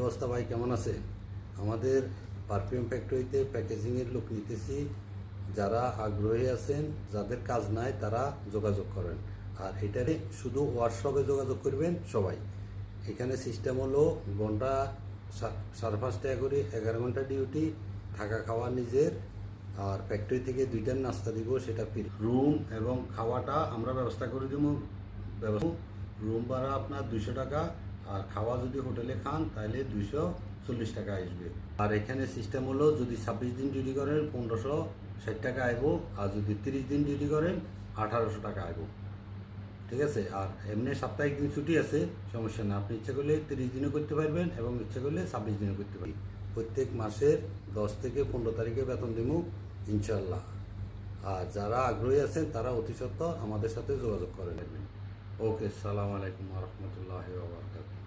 অবস্থা ভাই, কেমন আছে? আমাদের পারফিউম ফ্যাক্টরিতে প্যাকেজিংয়ের লোক নিতেছি। যারা আগ্রহী আছেন, যাদের কাজ নাই, তারা যোগাযোগ করেন। আর এটারে শুধু ওয়ার্কশপে যোগাযোগ করবেন সবাই। এখানে সিস্টেম হলো ঘন্টা 5.5 টাকা করে, 11 ঘন্টা ডিউটি, থাকা খাওয়া নিজের। আর ফ্যাক্টরি থেকে 2 টাইম নাস্তা দিব, সেটা ফ্রি। রুম এবং খাওয়াটা আমরা ব্যবস্থা করে দিব। রুম ভাড়া আপনার 200 টাকা, আর খাওয়া যদি হোটেলে খান তাহলে 240 টাকা আসবে। আর এখানে সিস্টেম হলো, যদি 26 দিন ডিউটি করেন 1560 টাকা আইব, আর যদি 30 দিন ডিউটি করেন 1800 টাকা আইব। ঠিক আছে? আর এমনি সাপ্তাহিক দিন ছুটি আছে, সমস্যা না। আপনি ইচ্ছা করলে 30 দিনও করতে পারবেন এবং ইচ্ছা করলে 26 দিনও করতে পারবেন। প্রত্যেক মাসের 10 থেকে 15 তারিখে বেতন দিব ইনশাল্লাহ। আর যারা আগ্রহী আছেন তারা অতি সত্বর আমাদের সাথে যোগাযোগ করে নেবেন। ওকে, সালাম আলাইকুম ওয়া রাহমাতুল্লাহি ওয়া বারাকাতুহু।